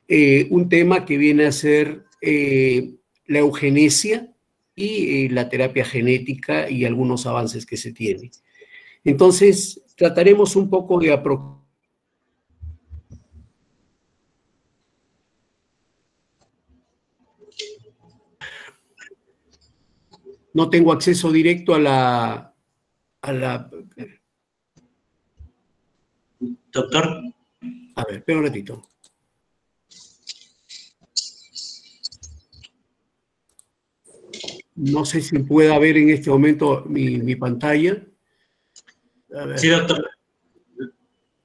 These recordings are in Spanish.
un tema que viene a ser la eugenesia y la terapia genética y algunos avances que se tienen. Entonces, trataremos un poco de No tengo acceso directo a la... Doctor. A ver, espera un ratito. No sé si pueda ver en este momento mi pantalla. A ver. Sí, doctor.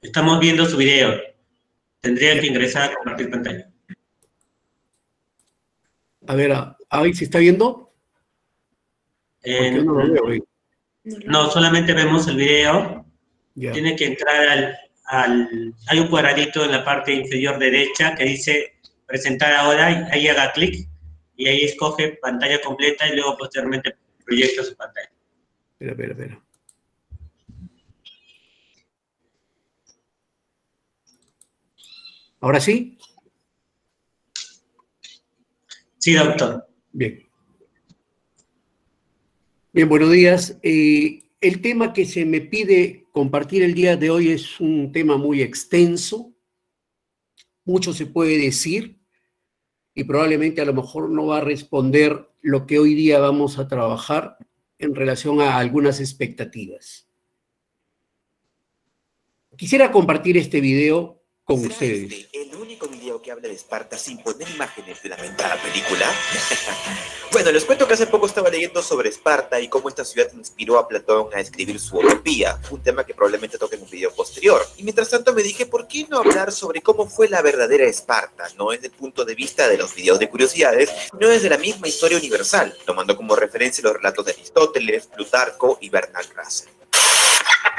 Estamos viendo su video. Tendría que ingresar a compartir pantalla. A ver, ¿ahí se está viendo? Porque yo no lo veo ahí. No, solamente vemos el video. Ya. Tiene que entrar hay un cuadradito en la parte inferior derecha que dice presentar ahora, y ahí haga clic y ahí escoge pantalla completa y luego posteriormente proyecta su pantalla. Espera. ¿Ahora sí? Sí, doctor. Bien. Bien, buenos días. El tema que se me pide compartir el día de hoy es un tema muy extenso. Mucho se puede decir y probablemente a lo mejor no va a responder lo que hoy día vamos a trabajar en relación a algunas expectativas. Quisiera compartir este video con ustedes. ¿El único video que habla de Esparta sin poner imágenes de la mentada película? Bueno, les cuento que hace poco estaba leyendo sobre Esparta y cómo esta ciudad inspiró a Platón a escribir su Utopía, un tema que probablemente toque en un video posterior. Y mientras tanto me dije, ¿por qué no hablar sobre cómo fue la verdadera Esparta? No desde el punto de vista de los videos de curiosidades, sino desde la misma historia universal, tomando como referencia los relatos de Aristóteles, Plutarco y Bernard Russell.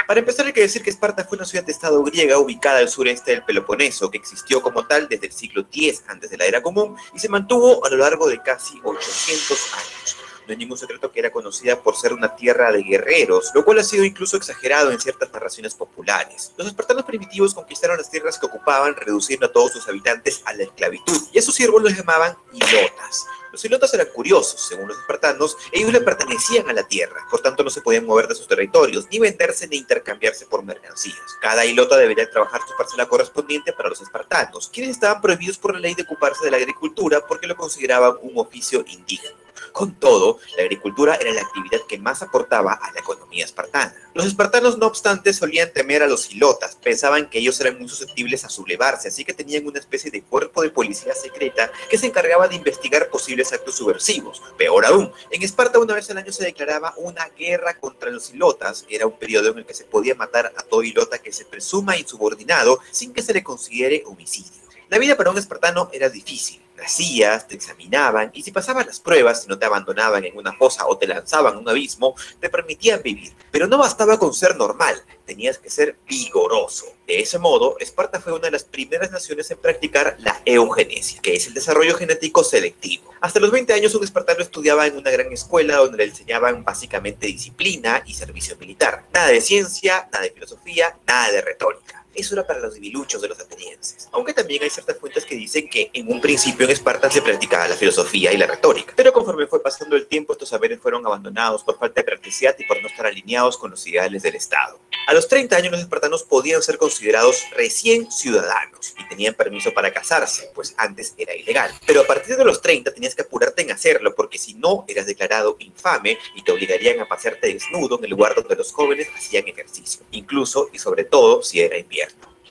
Para empezar hay que decir que Esparta fue una ciudad-estado griega ubicada al sureste del Peloponeso, que existió como tal desde el siglo X antes de la Era Común y se mantuvo a lo largo de casi 800 años. No es ningún secreto que era conocida por ser una tierra de guerreros, lo cual ha sido incluso exagerado en ciertas narraciones populares. Los espartanos primitivos conquistaron las tierras que ocupaban, reduciendo a todos sus habitantes a la esclavitud, y a sus siervos los llamaban ilotas. Los ilotas eran curiosos, según los espartanos, ellos le pertenecían a la tierra, por tanto no se podían mover de sus territorios, ni venderse ni intercambiarse por mercancías. Cada ilota debería trabajar su parcela correspondiente para los espartanos, quienes estaban prohibidos por la ley de ocuparse de la agricultura porque lo consideraban un oficio indígena. Con todo, la agricultura era la actividad que más aportaba a la economía espartana. Los espartanos, no obstante, solían temer a los ilotas, pensaban que ellos eran muy susceptibles a sublevarse, así que tenían una especie de cuerpo de policía secreta que se encargaba de investigar posibles actos subversivos. Peor aún, en Esparta una vez al año se declaraba una guerra contra los ilotas, que era un periodo en el que se podía matar a todo ilota que se presuma insubordinado sin que se le considere homicidio. La vida para un espartano era difícil. Nacías, te examinaban y si pasabas las pruebas, si no te abandonaban en una fosa o te lanzaban a un abismo, te permitían vivir. Pero no bastaba con ser normal, tenías que ser vigoroso. De ese modo, Esparta fue una de las primeras naciones en practicar la eugenesia, que es el desarrollo genético selectivo. Hasta los 20 años un espartano estudiaba en una gran escuela donde le enseñaban básicamente disciplina y servicio militar. Nada de ciencia, nada de filosofía, nada de retórica. Eso era para los debiluchos de los atenienses. Aunque también hay ciertas fuentes que dicen que en un principio en Esparta se practicaba la filosofía y la retórica. Pero conforme fue pasando el tiempo, estos saberes fueron abandonados por falta de practicidad y por no estar alineados con los ideales del Estado. A los 30 años los espartanos podían ser considerados recién ciudadanos y tenían permiso para casarse, pues antes era ilegal. Pero a partir de los 30 tenías que apurarte en hacerlo, porque si no eras declarado infame y te obligarían a pasearte desnudo en el lugar donde los jóvenes hacían ejercicio, incluso y sobre todo si era invierno.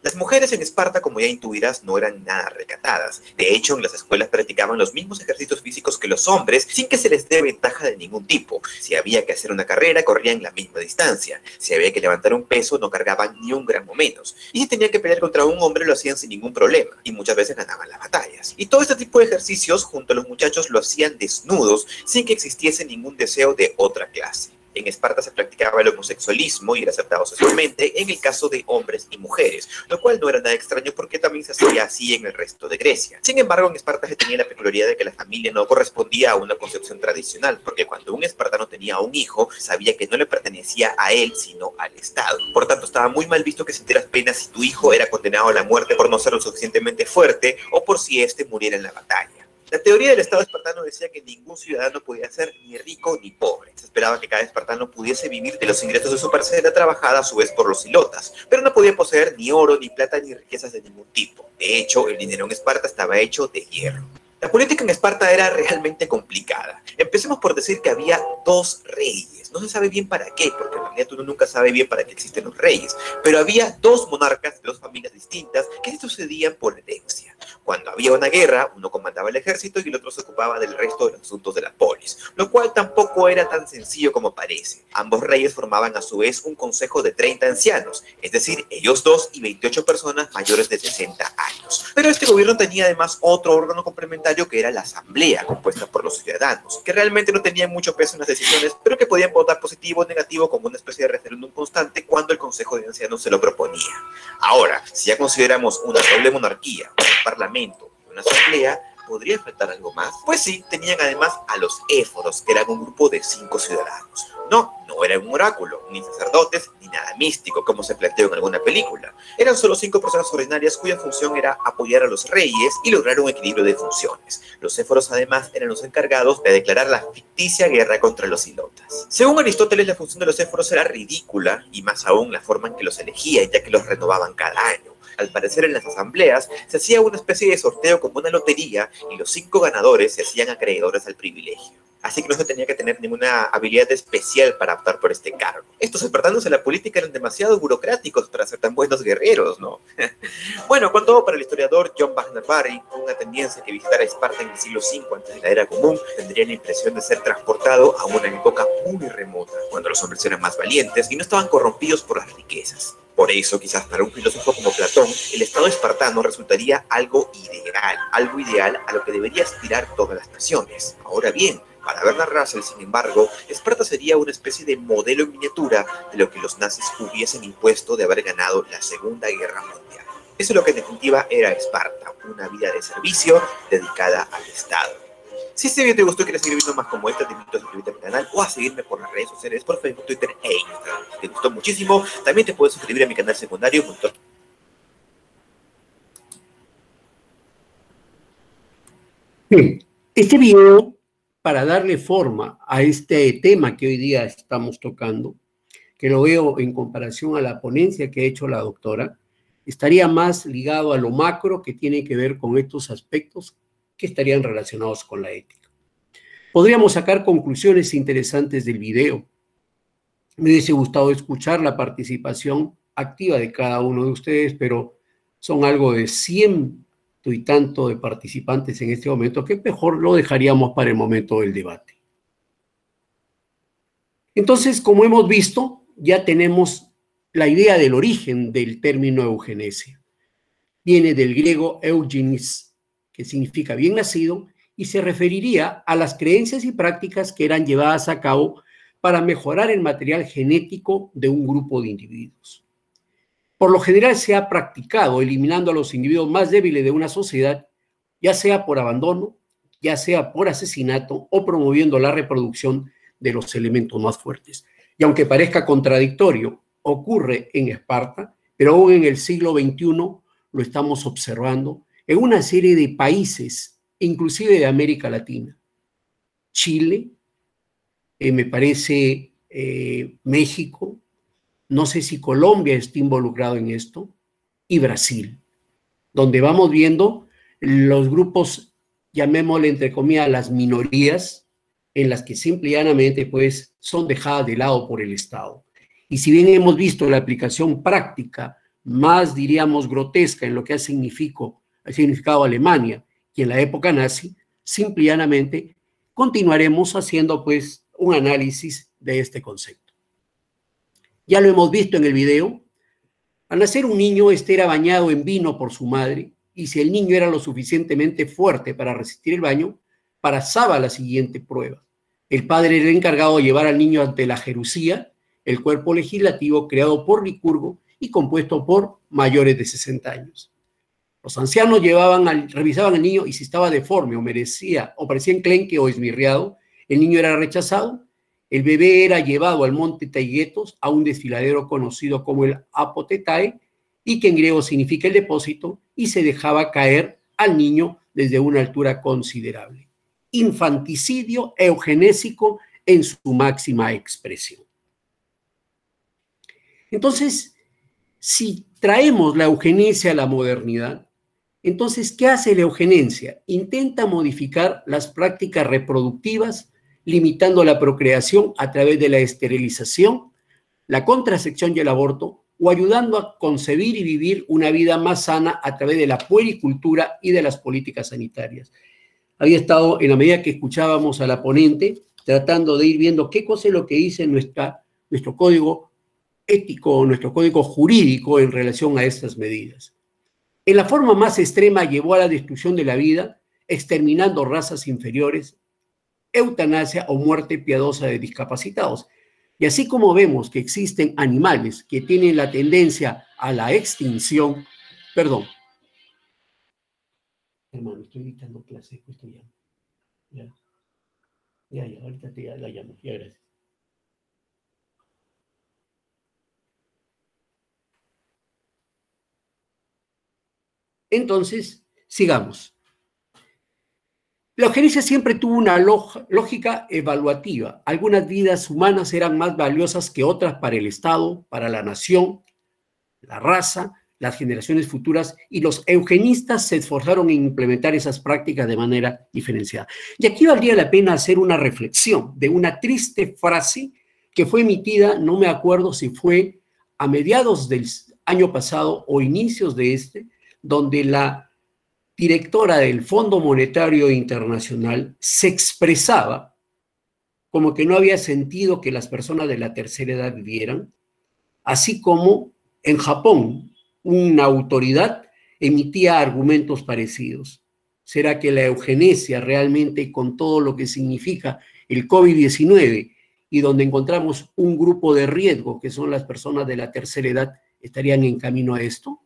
Las mujeres en Esparta, como ya intuirás, no eran nada recatadas. De hecho, en las escuelas practicaban los mismos ejercicios físicos que los hombres, sin que se les dé ventaja de ningún tipo. Si había que hacer una carrera, corrían la misma distancia. Si había que levantar un peso, no cargaban ni un gramo menos. Y si tenían que pelear contra un hombre, lo hacían sin ningún problema. Y muchas veces ganaban las batallas. Y todo este tipo de ejercicios, junto a los muchachos, lo hacían desnudos, sin que existiese ningún deseo de otra clase. En Esparta se practicaba el homosexualismo y era aceptado socialmente en el caso de hombres y mujeres, lo cual no era nada extraño porque también se hacía así en el resto de Grecia. Sin embargo, en Esparta se tenía la peculiaridad de que la familia no correspondía a una concepción tradicional, porque cuando un espartano tenía un hijo, sabía que no le pertenecía a él, sino al Estado. Por tanto, estaba muy mal visto que sintieras pena si tu hijo era condenado a la muerte por no ser lo suficientemente fuerte o por si éste muriera en la batalla. La teoría del Estado espartano decía que ningún ciudadano podía ser ni rico ni pobre. Se esperaba que cada espartano pudiese vivir de los ingresos de su parcela trabajada a su vez por los ilotas, pero no podía poseer ni oro, ni plata, ni riquezas de ningún tipo. De hecho, el dinero en Esparta estaba hecho de hierro. La política en Esparta era realmente complicada. Empecemos por decir que había dos reyes. No se sabe bien para qué, porque en realidad uno nunca sabe bien para qué existen los reyes. Pero había dos monarcas de dos familias distintas que se sucedían por herencia. Cuando había una guerra, uno comandaba el ejército y el otro se ocupaba del resto de los asuntos de la polis, lo cual tampoco era tan sencillo como parece. Ambos reyes formaban a su vez un consejo de 30 ancianos, es decir, ellos dos y 28 personas mayores de 60 años. Pero este gobierno tenía además otro órgano complementario que era la asamblea, compuesta por los ciudadanos, que realmente no tenían mucho peso en las decisiones, pero que podían votar positivo o negativo como una especie de referéndum constante cuando el consejo de ancianos se lo proponía. Ahora, si ya consideramos una doble monarquía, un parlamento y una asamblea, ¿podría faltar algo más? Pues sí, tenían además a los éforos, que eran un grupo de 5 ciudadanos. No eran un oráculo, ni sacerdotes, ni nada místico, como se planteó en alguna película. Eran solo 5 personas ordinarias cuya función era apoyar a los reyes y lograr un equilibrio de funciones. Los éforos además eran los encargados de declarar la ficticia guerra contra los ilotas. Según Aristóteles, la función de los éforos era ridícula, y más aún la forma en que los elegían, ya que los renovaban cada año. Al parecer en las asambleas se hacía una especie de sorteo como una lotería y los 5 ganadores se hacían acreedores al privilegio. Así que no se tenía que tener ninguna habilidad especial para optar por este cargo. Estos espartanos en la política eran demasiado burocráticos para ser tan buenos guerreros, ¿no? Bueno, con todo, para el historiador John Wagner Barry, un ateniense que visitara Esparta en el siglo V antes de la era común, tendría la impresión de ser transportado a una época muy remota, cuando los hombres eran más valientes y no estaban corrompidos por las riquezas. Por eso, quizás para un filósofo como Platón, el Estado espartano resultaría algo ideal a lo que debería aspirar todas las naciones. Ahora bien, para Bernard Russell, sin embargo, Esparta sería una especie de modelo en miniatura de lo que los nazis hubiesen impuesto de haber ganado la Segunda Guerra Mundial. Eso es lo que en definitiva era Esparta, una vida de servicio dedicada al Estado. Si este video te gustó y quieres seguir viendo más como este, te invito a suscribirte a mi canal o a seguirme por las redes sociales, por Facebook, Twitter e Instagram. Si te gustó muchísimo, también te puedes suscribir a mi canal secundario junto a... Bien, este video, para darle forma a este tema que hoy día estamos tocando, que lo veo en comparación a la ponencia que ha hecho la doctora, estaría más ligado a lo macro, que tiene que ver con estos aspectos que estarían relacionados con la ética. Podríamos sacar conclusiones interesantes del video. Me hubiese gustado escuchar la participación activa de cada uno de ustedes, pero son algo de 100 y tanto de participantes en este momento, que mejor lo dejaríamos para el momento del debate. Entonces, como hemos visto, ya tenemos la idea del origen del término eugenesia. Viene del griego eugenis, que significa bien nacido, y se referiría a las creencias y prácticas que eran llevadas a cabo para mejorar el material genético de un grupo de individuos. Por lo general se ha practicado eliminando a los individuos más débiles de una sociedad, ya sea por abandono, ya sea por asesinato o promoviendo la reproducción de los elementos más fuertes. Y aunque parezca contradictorio, ocurre en Esparta, pero aún en el siglo XXI lo estamos observando en una serie de países, inclusive de América Latina. Chile, me parece México, no sé si Colombia está involucrado en esto, y Brasil, donde vamos viendo los grupos, llamémosle entre comillas, las minorías, en las que simple y llanamente pues, son dejadas de lado por el Estado. Y si bien hemos visto la aplicación práctica, más diríamos grotesca en lo que ha significado Alemania y en la época nazi, simple y llanamente continuaremos haciendo pues un análisis de este concepto. Ya lo hemos visto en el video. Al nacer un niño, este era bañado en vino por su madre, y si el niño era lo suficientemente fuerte para resistir el baño, pasaba a la siguiente prueba. El padre era el encargado de llevar al niño ante la Jerusía, el cuerpo legislativo creado por Licurgo y compuesto por mayores de 60 años. Los ancianos revisaban al niño y si estaba deforme o parecía enclenque o esmirriado, el niño era rechazado. El bebé era llevado al monte Taygetos, a un desfiladero conocido como el Apotetae, y que en griego significa el depósito, y se dejaba caer al niño desde una altura considerable. Infanticidio eugenésico en su máxima expresión. Entonces, si traemos la eugenesia a la modernidad, entonces, ¿qué hace la eugenesia? Intenta modificar las prácticas reproductivas, limitando la procreación a través de la esterilización, la contracepción y el aborto, o ayudando a concebir y vivir una vida más sana a través de la puericultura y de las políticas sanitarias. Había estado, en la medida que escuchábamos a la ponente, tratando de ir viendo qué cosa es lo que dice nuestro código ético, nuestro código jurídico en relación a estas medidas. En la forma más extrema llevó a la destrucción de la vida, exterminando razas inferiores, eutanasia o muerte piadosa de discapacitados. Y así como vemos que existen animales que tienen la tendencia a la extinción, perdón. Hermano, estoy dictando clase, pues te llamo. Ya, ahorita la llamo, ya, gracias. Entonces, sigamos. La eugenesia siempre tuvo una lógica evaluativa. Algunas vidas humanas eran más valiosas que otras para el Estado, para la nación, la raza, las generaciones futuras, y los eugenistas se esforzaron en implementar esas prácticas de manera diferenciada. Y aquí valdría la pena hacer una reflexión de una triste frase que fue emitida, no me acuerdo si fue a mediados del año pasado o inicios de este, donde la directora del Fondo Monetario Internacional se expresaba como que no había sentido que las personas de la tercera edad vivieran, así como en Japón una autoridad emitía argumentos parecidos. ¿Será que la eugenesia realmente, con todo lo que significa el COVID-19 y donde encontramos un grupo de riesgo, que son las personas de la tercera edad, estarían en camino a esto?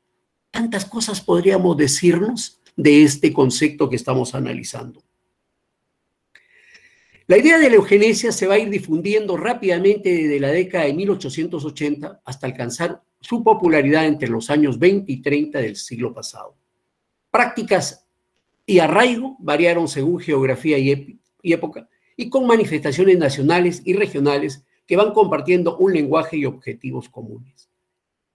Tantas cosas podríamos decirnos de este concepto que estamos analizando. La idea de la eugenesia se va a ir difundiendo rápidamente desde la década de 1880 hasta alcanzar su popularidad entre los años 20 y 30 del siglo pasado. Prácticas y arraigo variaron según geografía y época, y con manifestaciones nacionales y regionales que van compartiendo un lenguaje y objetivos comunes.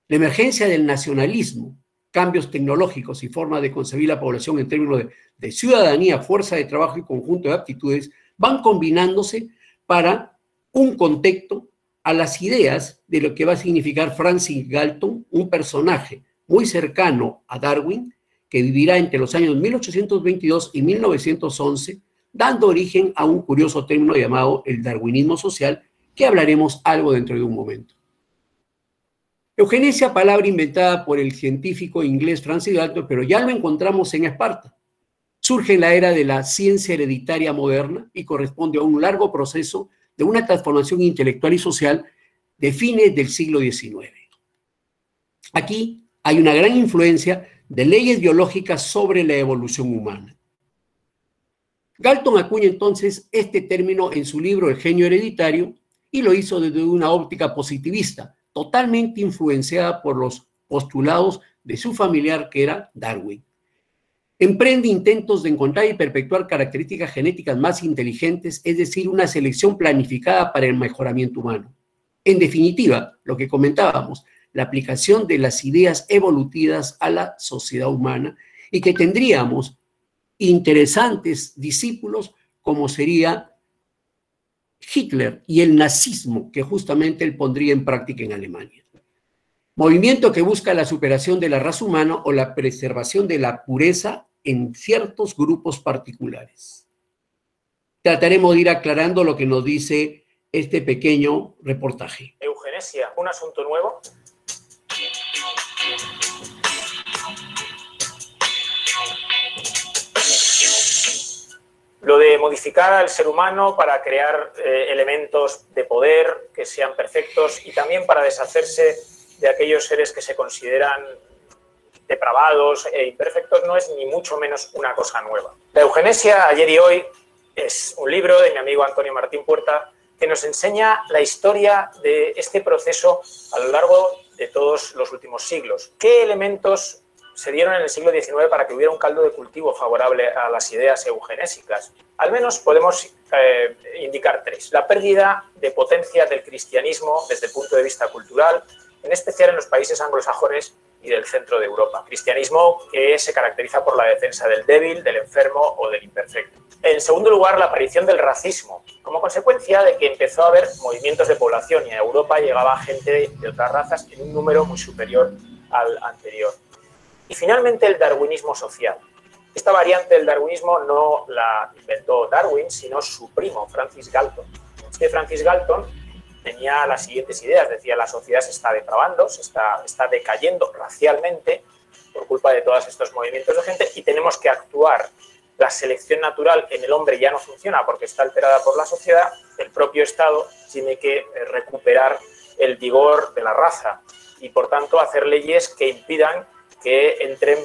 La emergencia del nacionalismo, cambios tecnológicos y formas de concebir la población en términos de ciudadanía, fuerza de trabajo y conjunto de aptitudes van combinándose para un contexto a las ideas de lo que va a significar Francis Galton, un personaje muy cercano a Darwin, que vivirá entre los años 1822 y 1911, dando origen a un curioso término llamado el darwinismo social, que hablaremos algo dentro de un momento. Eugenesia, palabra inventada por el científico inglés Francis Galton, pero ya lo encontramos en Esparta. Surge en la era de la ciencia hereditaria moderna y corresponde a un largo proceso de una transformación intelectual y social de fines del siglo XIX. Aquí hay una gran influencia de leyes biológicas sobre la evolución humana. Galton acuña entonces este término en su libro El genio hereditario y lo hizo desde una óptica positivista, totalmente influenciada por los postulados de su familiar que era Darwin. Emprende intentos de encontrar y perpetuar características genéticas más inteligentes, es decir, una selección planificada para el mejoramiento humano. En definitiva, lo que comentábamos, la aplicación de las ideas evolutivas a la sociedad humana y que tendríamos interesantes discípulos como sería Hitler y el nazismo, que justamente él pondría en práctica en Alemania. Movimiento que busca la superación de la raza humana o la preservación de la pureza en ciertos grupos particulares. Trataremos de ir aclarando lo que nos dice este pequeño reportaje. Eugenesia, un asunto nuevo. Lo de modificar al ser humano para crear elementos de poder que sean perfectos y también para deshacerse de aquellos seres que se consideran depravados e imperfectos no es ni mucho menos una cosa nueva. La eugenesia, ayer y hoy, es un libro de mi amigo Antonio Martín Puerta que nos enseña la historia de este proceso a lo largo de todos los últimos siglos. ¿Qué elementos se dieron en el siglo XIX para que hubiera un caldo de cultivo favorable a las ideas eugenésicas? Al menos podemos indicar tres. La pérdida de potencia del cristianismo desde el punto de vista cultural, en especial en los países anglosajones y del centro de Europa. Cristianismo que se caracteriza por la defensa del débil, del enfermo o del imperfecto. En segundo lugar, la aparición del racismo, como consecuencia de que empezó a haber movimientos de población y a Europa llegaba gente de otras razas en un número muy superior al anterior. Y finalmente el darwinismo social. Esta variante del darwinismo no la inventó Darwin, sino su primo, Francis Galton. Francis Galton tenía las siguientes ideas, decía: la sociedad se está depravando, se está decayendo racialmente por culpa de todos estos movimientos de gente y tenemos que actuar. La selección natural en el hombre ya no funciona porque está alterada por la sociedad, el propio Estado tiene que recuperar el vigor de la raza y, por tanto, hacer leyes que impidan que entren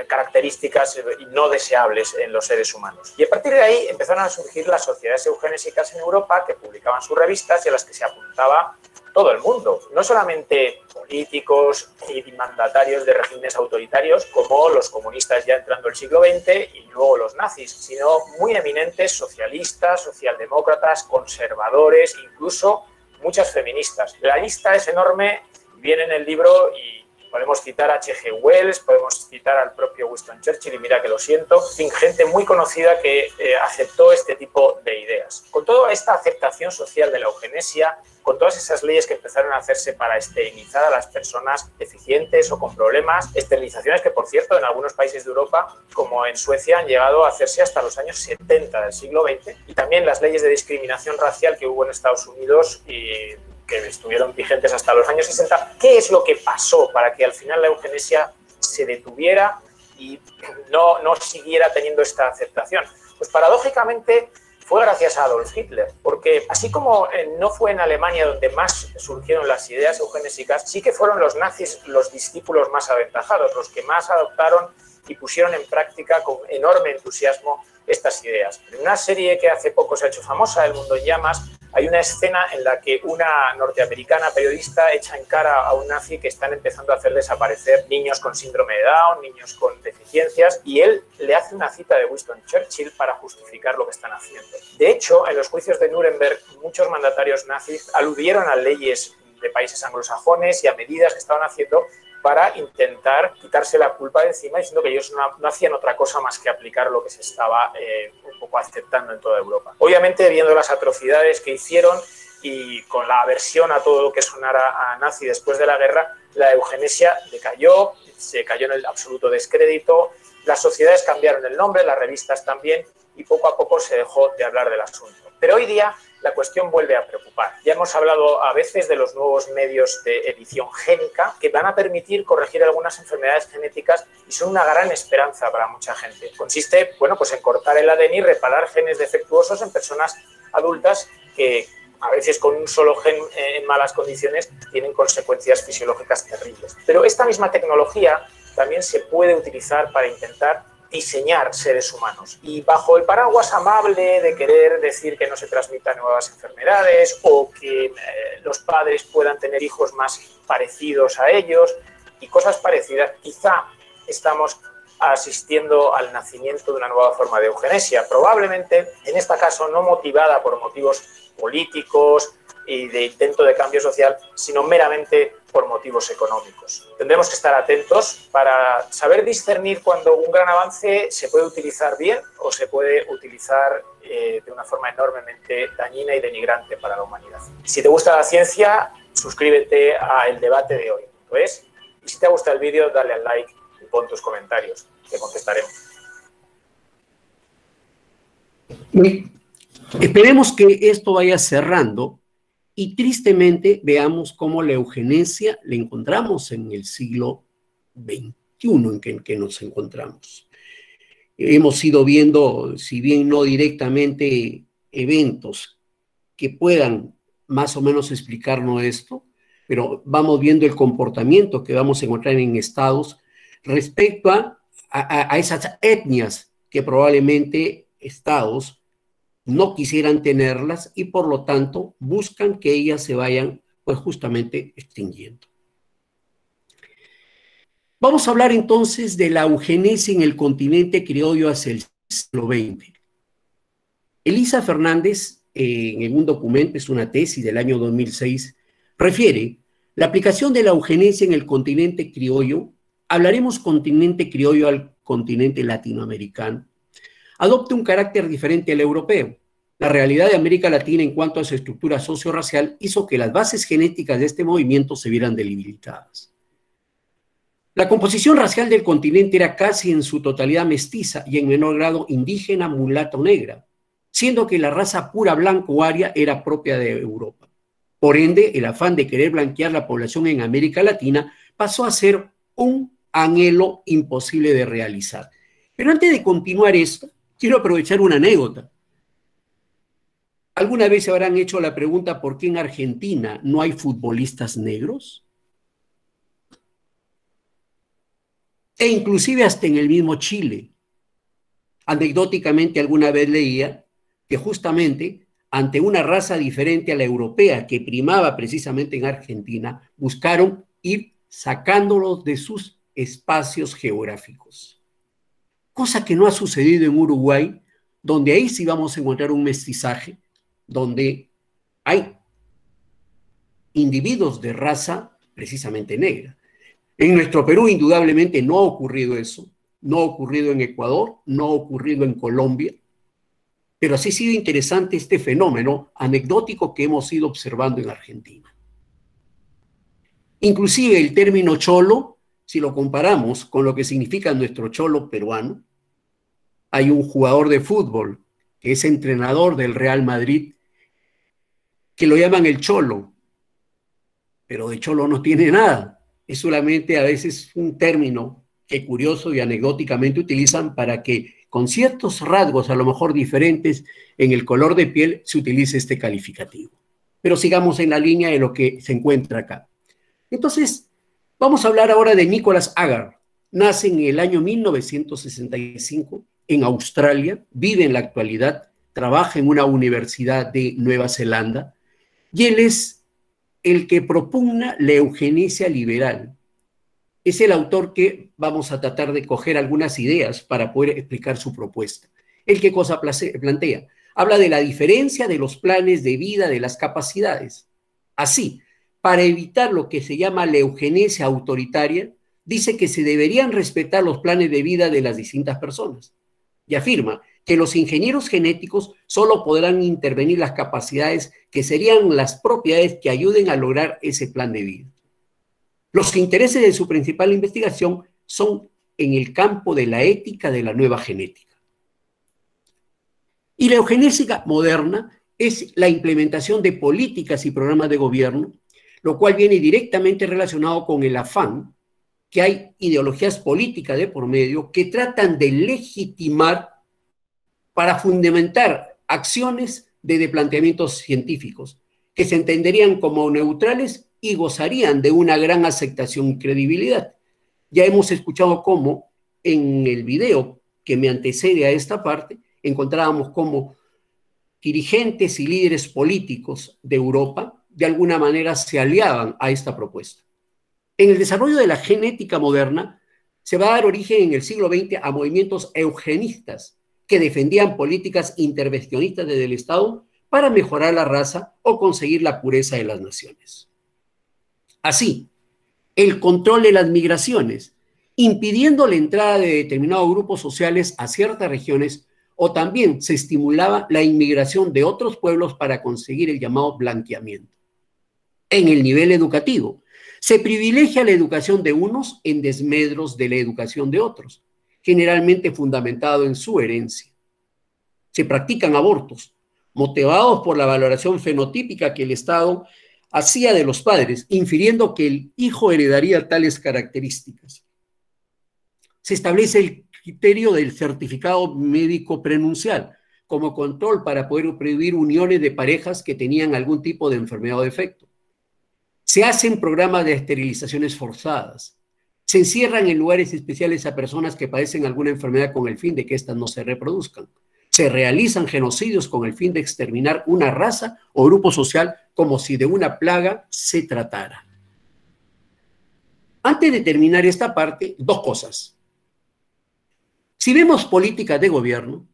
características no deseables en los seres humanos. Y a partir de ahí empezaron a surgir las sociedades eugenésicas en Europa que publicaban sus revistas y a las que se apuntaba todo el mundo, no solamente políticos y mandatarios de regímenes autoritarios como los comunistas ya entrando el siglo XX y luego los nazis, sino muy eminentes socialistas, socialdemócratas, conservadores, incluso muchas feministas. La lista es enorme, viene en el libro y podemos citar a H.G. Wells, podemos citar al propio Winston Churchill, y mira que lo siento, en fin, gente muy conocida que aceptó este tipo de ideas. Con toda esta aceptación social de la eugenesia, con todas esas leyes que empezaron a hacerse para esterilizar a las personas deficientes o con problemas, esterilizaciones que, por cierto, en algunos países de Europa, como en Suecia, han llegado a hacerse hasta los años 70 del siglo XX, y también las leyes de discriminación racial que hubo en Estados Unidos y que estuvieron vigentes hasta los años 60. ¿Qué es lo que pasó para que al final la eugenesia se detuviera y no siguiera teniendo esta aceptación? Pues paradójicamente fue gracias a Adolf Hitler, porque así como no fue en Alemania donde más surgieron las ideas eugenésicas, sí que fueron los nazis los discípulos más aventajados, los que más adoptaron y pusieron en práctica con enorme entusiasmo estas ideas. En una serie que hace poco se ha hecho famosa, El mundo en llamas, hay una escena en la que una norteamericana periodista echa en cara a un nazi que están empezando a hacer desaparecer niños con síndrome de Down, niños con deficiencias, y él le hace una cita de Winston Churchill para justificar lo que están haciendo. De hecho, en los juicios de Nuremberg, muchos mandatarios nazis aludieron a leyes de países anglosajones y a medidas que estaban haciendo para intentar quitarse la culpa de encima, diciendo que ellos no hacían otra cosa más que aplicar lo que se estaba un poco aceptando en toda Europa. Obviamente, viendo las atrocidades que hicieron y con la aversión a todo lo que sonara a nazi después de la guerra, la eugenesia decayó, se cayó en el absoluto descrédito, las sociedades cambiaron el nombre, las revistas también, y poco a poco se dejó de hablar del asunto. Pero hoy día la cuestión vuelve a preocupar. Ya hemos hablado a veces de los nuevos medios de edición génica que van a permitir corregir algunas enfermedades genéticas y son una gran esperanza para mucha gente. Consiste, bueno, pues en cortar el ADN y reparar genes defectuosos en personas adultas que a veces con un solo gen en malas condiciones tienen consecuencias fisiológicas terribles. Pero esta misma tecnología también se puede utilizar para intentar diseñar seres humanos. Y bajo el paraguas amable de querer decir que no se transmitan nuevas enfermedades o que los padres puedan tener hijos más parecidos a ellos y cosas parecidas, quizá estamos asistiendo al nacimiento de una nueva forma de eugenesia, probablemente en este caso no motivada por motivos políticos y de intento de cambio social, sino meramente por motivos económicos. Tendremos que estar atentos para saber discernir cuando un gran avance se puede utilizar bien o se puede utilizar de una forma enormemente dañina y denigrante para la humanidad. Si te gusta la ciencia, suscríbete a El Debate de hoy. Y si te gusta el vídeo, dale al like y pon tus comentarios, que contestaremos. Esperemos que esto vaya cerrando. Y tristemente veamos cómo la eugenesia la encontramos en el siglo XXI en que nos encontramos. hemos ido viendo, si bien no directamente, eventos que puedan más o menos explicarnos esto, pero vamos viendo el comportamiento que vamos a encontrar en estados respecto a esas etnias que probablemente estados no quisieran tenerlas y por lo tanto buscan que ellas se vayan pues justamente extinguiendo. Vamos a hablar entonces de la eugenesia en el continente criollo hacia el siglo XX. Elisa Fernández, en un documento, es una tesis del año 2006, refiere la aplicación de la eugenesia en el continente criollo, hablaremos continente criollo al continente latinoamericano, adopta un carácter diferente al europeo. La realidad de América Latina en cuanto a su estructura socio-racial hizo que las bases genéticas de este movimiento se vieran debilitadas. La composición racial del continente era casi en su totalidad mestiza y en menor grado indígena, mulata o negra, siendo que la raza pura blanco o aria era propia de Europa. Por ende, el afán de querer blanquear la población en América Latina pasó a ser un anhelo imposible de realizar. Pero antes de continuar esto, quiero aprovechar una anécdota. ¿Alguna vez se habrán hecho la pregunta por qué en Argentina no hay futbolistas negros? E inclusive hasta en el mismo Chile. Anecdóticamente alguna vez leía que justamente ante una raza diferente a la europea que primaba precisamente en Argentina, buscaron ir sacándolos de sus espacios geográficos. Cosa que no ha sucedido en Uruguay, donde ahí sí vamos a encontrar un mestizaje, donde hay individuos de raza precisamente negra. En nuestro Perú indudablemente no ha ocurrido eso, no ha ocurrido en Ecuador, no ha ocurrido en Colombia, pero sí ha sido interesante este fenómeno anecdótico que hemos ido observando en Argentina. Inclusive el término cholo, si lo comparamos con lo que significa nuestro cholo peruano, hay un jugador de fútbol que es entrenador del Real Madrid que lo llaman el cholo, pero de cholo no tiene nada. Es solamente a veces un término que curioso y anecdóticamente utilizan para que con ciertos rasgos a lo mejor diferentes en el color de piel se utilice este calificativo. Pero sigamos en la línea de lo que se encuentra acá. Entonces, vamos a hablar ahora de Nicholas Agar. Nace en el año 1965 en Australia, vive en la actualidad, trabaja en una universidad de Nueva Zelanda y él es el que propugna la eugenesia liberal. Es el autor que vamos a tratar de coger algunas ideas para poder explicar su propuesta. ¿El qué cosa plantea? Habla de la diferencia de los planes de vida de las capacidades. Así, para evitar lo que se llama la eugenesia autoritaria, dice que se deberían respetar los planes de vida de las distintas personas. Y afirma que los ingenieros genéticos solo podrán intervenir las capacidades que serían las propiedades que ayuden a lograr ese plan de vida. Los intereses de su principal investigación son en el campo de la ética de la nueva genética. Y la eugenesia moderna es la implementación de políticas y programas de gobierno, lo cual viene directamente relacionado con el afán que hay ideologías políticas de por medio que tratan de legitimar para fundamentar acciones de planteamientos científicos que se entenderían como neutrales y gozarían de una gran aceptación y credibilidad. Ya hemos escuchado cómo en el video que me antecede a esta parte encontrábamos cómo dirigentes y líderes políticos de Europa de alguna manera se aliaban a esta propuesta. En el desarrollo de la genética moderna se va a dar origen en el siglo XX a movimientos eugenistas que defendían políticas intervencionistas desde el Estado para mejorar la raza o conseguir la pureza de las naciones. Así, el control de las migraciones, impidiendo la entrada de determinados grupos sociales a ciertas regiones, o también se estimulaba la inmigración de otros pueblos para conseguir el llamado blanqueamiento. En el nivel educativo, se privilegia la educación de unos en desmedros de la educación de otros, generalmente fundamentado en su herencia. Se practican abortos, motivados por la valoración fenotípica que el Estado hacía de los padres, infiriendo que el hijo heredaría tales características. se establece el criterio del certificado médico prenuncial como control para poder prohibir uniones de parejas que tenían algún tipo de enfermedad o defecto. Se hacen programas de esterilizaciones forzadas. Se encierran en lugares especiales a personas que padecen alguna enfermedad con el fin de que éstas no se reproduzcan. Se realizan genocidios con el fin de exterminar una raza o grupo social como si de una plaga se tratara. Antes de terminar esta parte, dos cosas. Si vemos políticas de gobierno,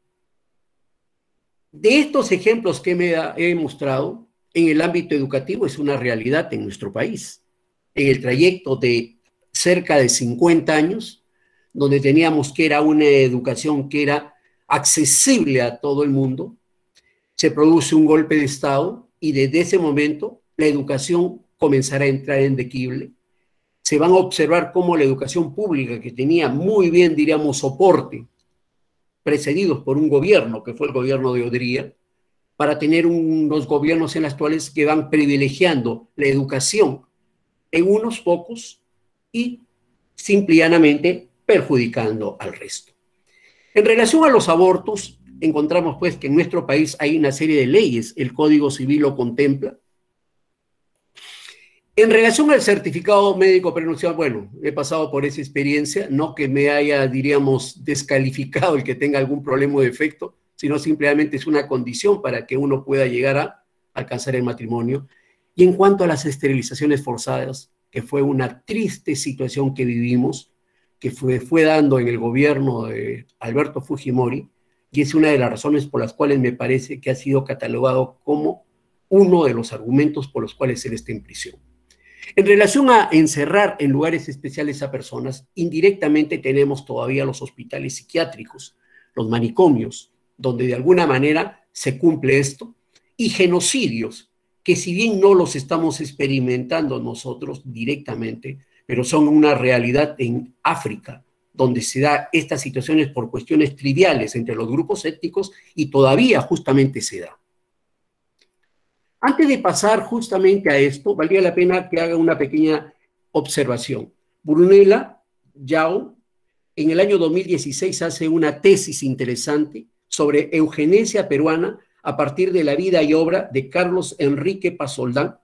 de estos ejemplos que he mostrado, en el ámbito educativo es una realidad en nuestro país. En el trayecto de cerca de 50 años, donde teníamos que era una educación que era accesible a todo el mundo, se produce un golpe de Estado y desde ese momento la educación comenzará a entrar en declive. Se van a observar cómo la educación pública, que tenía muy bien, diríamos, soporte, precedidos por un gobierno, que fue el gobierno de Odría, para tener unos gobiernos en los actuales que van privilegiando la educación en unos pocos y simple y llanamente perjudicando al resto. En relación a los abortos, encontramos pues que en nuestro país hay una serie de leyes, el Código Civil lo contempla. En relación al certificado médico prenuncial, bueno, he pasado por esa experiencia, no que me haya, diríamos, descalificado el que tenga algún problema o defecto, sino simplemente es una condición para que uno pueda llegar a alcanzar el matrimonio. Y en cuanto a las esterilizaciones forzadas, que fue una triste situación que vivimos, que fue dando en el gobierno de Alberto Fujimori, y es una de las razones por las cuales me parece que ha sido catalogado como uno de los argumentos por los cuales él está en prisión. En relación a encerrar en lugares especiales a personas, indirectamente tenemos todavía los hospitales psiquiátricos, los manicomios, donde de alguna manera se cumple esto, y genocidios, que si bien no los estamos experimentando nosotros directamente, pero son una realidad en África, donde se da estas situaciones por cuestiones triviales entre los grupos étnicos y todavía justamente se da. Antes de pasar justamente a esto, valdría la pena que haga una pequeña observación. Brunella Yao, en el año 2016, hace una tesis interesante sobre eugenesia peruana a partir de la vida y obra de Carlos Enrique Pasoldán,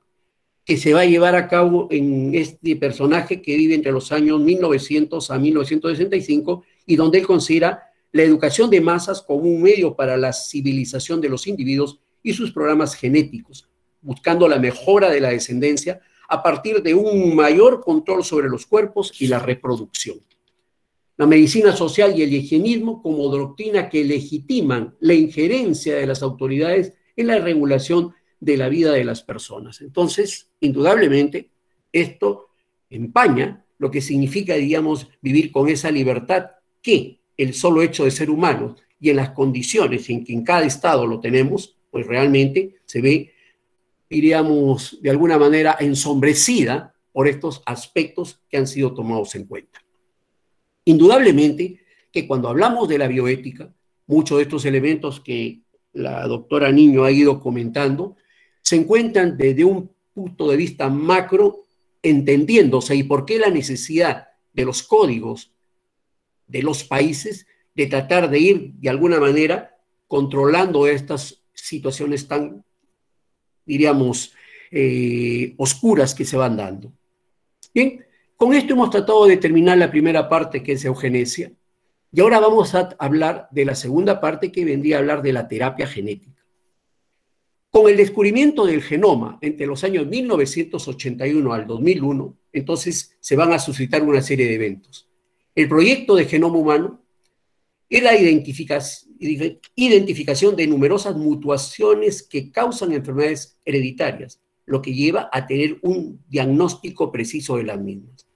que se va a llevar a cabo en este personaje que vive entre los años 1900 a 1965 y donde él considera la educación de masas como un medio para la civilización de los individuos y sus programas genéticos, buscando la mejora de la descendencia a partir de un mayor control sobre los cuerpos y la reproducción. La medicina social y el higienismo como doctrina que legitiman la injerencia de las autoridades en la regulación de la vida de las personas. Entonces, indudablemente, esto empaña lo que significa, digamos, vivir con esa libertad que el solo hecho de ser humano y en las condiciones en que en cada estado lo tenemos, pues realmente se ve, diríamos, de alguna manera ensombrecida por estos aspectos que han sido tomados en cuenta. Indudablemente que cuando hablamos de la bioética, muchos de estos elementos que la doctora Niño ha ido comentando se encuentran desde un punto de vista macro, entendiéndose y por qué la necesidad de los códigos de los países de tratar de ir de alguna manera controlando estas situaciones tan, diríamos, oscuras que se van dando. Bien, con esto hemos tratado de terminar la primera parte, que es eugenesia, y ahora vamos a hablar de la segunda parte, que vendría a hablar de la terapia genética. Con el descubrimiento del genoma entre los años 1981 al 2001, entonces se van a suscitar una serie de eventos. El proyecto de genoma humano era la identificación de numerosas mutaciones que causan enfermedades hereditarias, lo que lleva a tener un diagnóstico preciso de las mismas.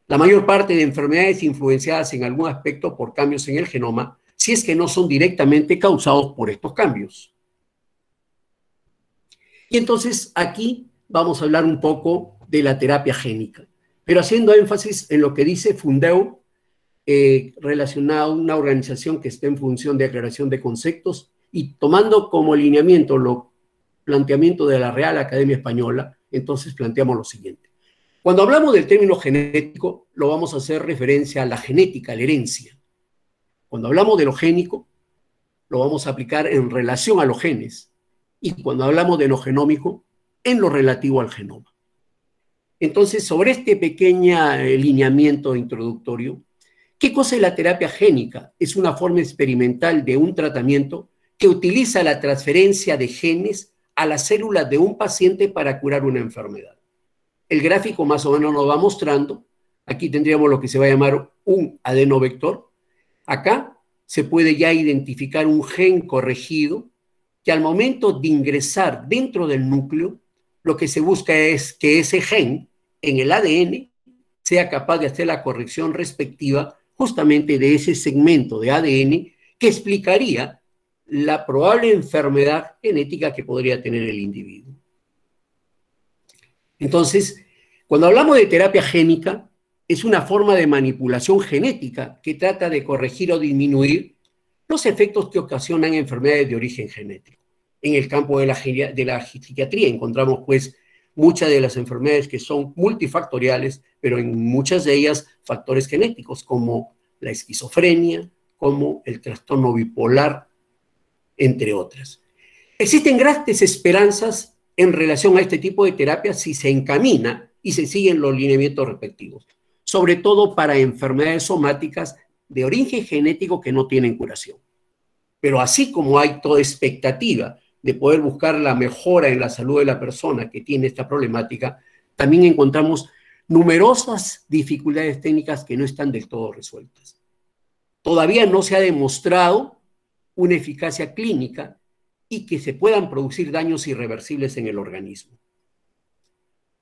La mayor parte de enfermedades influenciadas en algún aspecto por cambios en el genoma, si es que no son directamente causados por estos cambios. Y entonces aquí vamos a hablar un poco de la terapia génica, pero haciendo énfasis en lo que dice Fundeu, relacionado a una organización que está en función de aclaración de conceptos y tomando como lineamiento los planteamientos de la Real Academia Española, entonces planteamos lo siguiente. Cuando hablamos del término genético, lo vamos a hacer referencia a la genética, a la herencia. Cuando hablamos de lo génico, lo vamos a aplicar en relación a los genes. Y cuando hablamos de lo genómico, en lo relativo al genoma. Entonces, sobre este pequeño lineamiento introductorio, ¿qué cosa es la terapia génica? Es una forma experimental de un tratamiento que utiliza la transferencia de genes a las células de un paciente para curar una enfermedad. El gráfico más o menos nos va mostrando, aquí tendríamos lo que se va a llamar un adenovector. Acá se puede ya identificar un gen corregido que al momento de ingresar dentro del núcleo, lo que se busca es que ese gen en el ADN sea capaz de hacer la corrección respectiva justamente de ese segmento de ADN que explicaría la probable enfermedad genética que podría tener el individuo. Entonces, cuando hablamos de terapia génica, es una forma de manipulación genética que trata de corregir o disminuir los efectos que ocasionan enfermedades de origen genético. En el campo de la psiquiatría encontramos pues muchas de las enfermedades que son multifactoriales, pero en muchas de ellas factores genéticos, como la esquizofrenia, como el trastorno bipolar, entre otras. Existen grandes esperanzas en relación a este tipo de terapia si se encamina y se siguen los lineamientos respectivos, sobre todo para enfermedades somáticas de origen genético que no tienen curación. Pero así como hay toda expectativa de poder buscar la mejora en la salud de la persona que tiene esta problemática, también encontramos numerosas dificultades técnicas que no están del todo resueltas. Todavía no se ha demostrado una eficacia clínica y que se puedan producir daños irreversibles en el organismo.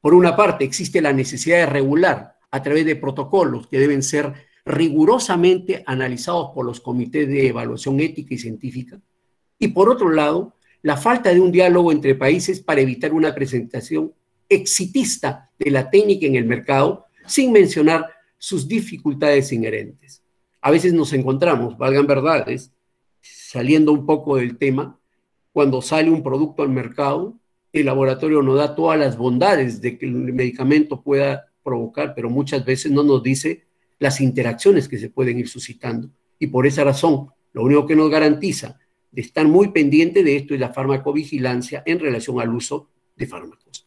Por una parte, existe la necesidad de regular a través de protocolos que deben ser rigurosamente analizados por los comités de evaluación ética y científica, y por otro lado, la falta de un diálogo entre países para evitar una presentación exitista de la técnica en el mercado, sin mencionar sus dificultades inherentes. A veces nos encontramos, valgan verdades, saliendo un poco del tema, cuando sale un producto al mercado, el laboratorio nos da todas las bondades de que el medicamento pueda provocar, pero muchas veces no nos dice las interacciones que se pueden ir suscitando. Y por esa razón, lo único que nos garantiza de estar muy pendiente de esto es la farmacovigilancia en relación al uso de fármacos.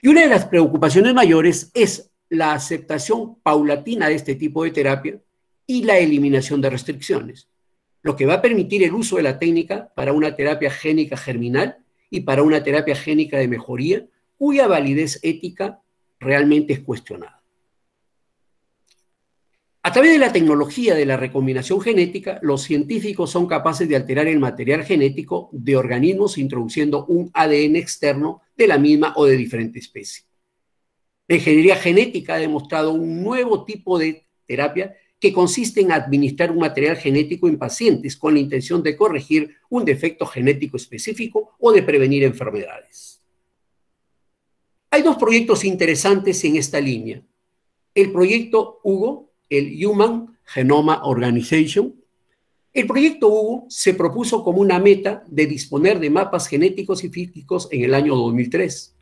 Y una de las preocupaciones mayores es la aceptación paulatina de este tipo de terapia y la eliminación de restricciones, lo que va a permitir el uso de la técnica para una terapia génica germinal y para una terapia génica de mejoría, cuya validez ética realmente es cuestionada. A través de la tecnología de la recombinación genética, los científicos son capaces de alterar el material genético de organismos introduciendo un ADN externo de la misma o de diferente especie. La ingeniería genética ha demostrado un nuevo tipo de terapia que consiste en administrar un material genético en pacientes con la intención de corregir un defecto genético específico o de prevenir enfermedades. Hay dos proyectos interesantes en esta línea. El proyecto HUGO, el Human Genome Organization. El proyecto HUGO se propuso como una meta de disponer de mapas genéticos y físicos en el año 2003.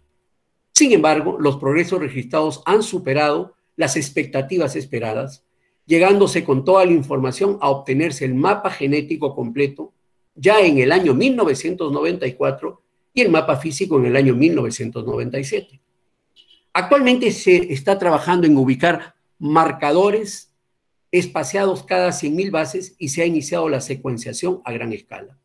Sin embargo, los progresos registrados han superado las expectativas esperadas, llegándose con toda la información a obtenerse el mapa genético completo ya en el año 1994 y el mapa físico en el año 1997. Actualmente se está trabajando en ubicar marcadores espaciados cada 100.000 bases y se ha iniciado la secuenciación a gran escala.